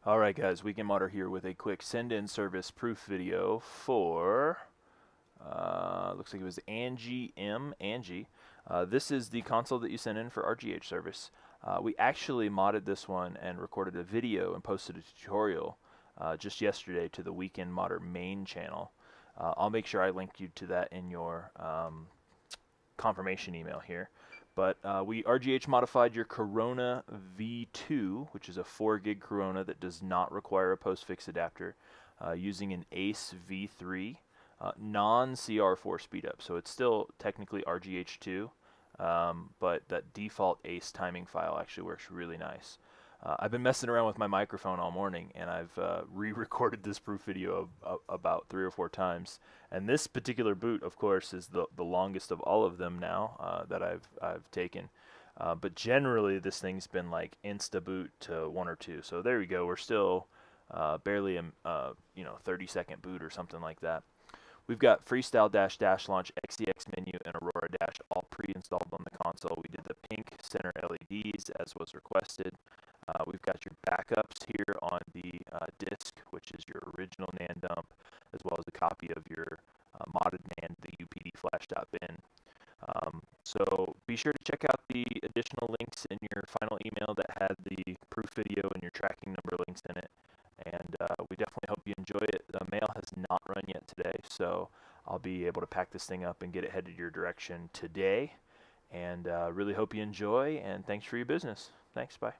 Alright guys, Weekend Modder here with a quick send-in service proof video for, looks like it was Angie M. Angie. This is the console that you sent in for our GH service. We actually modded this one and recorded a video and posted a tutorial just yesterday to the Weekend Modder main channel. I'll make sure I link you to that in your confirmation email here. But we RGH modified your Corona V2, which is a 4 gig Corona that does not require a postfix adapter, using an ACE V3 non-CR4 speed up. So it's still technically RGH2, but that default ACE timing file actually works really nice. I've been messing around with my microphone all morning, and I've re-recorded this proof video about 3 or 4 times. And this particular boot, of course, is the longest of all of them now that I've taken. But generally, this thing's been like insta boot to 1 or 2. So there we go. We're still barely a 30-second boot or something like that. We've got Freestyle dash launch, XEX menu, and Aurora dash all pre-installed on the console. We did the pink center LEDs as was requested. We've got your backups here on the disk, which is your original NAND dump, as well as a copy of your modded NAND, the UPD flash.bin. So be sure to check out the additional links in your final email that had the proof video and your tracking number links in it. And we definitely hope you enjoy it. The mail has not run yet today, so I'll be able to pack this thing up and get it headed your direction today. And really hope you enjoy, and thanks for your business. Thanks, bye.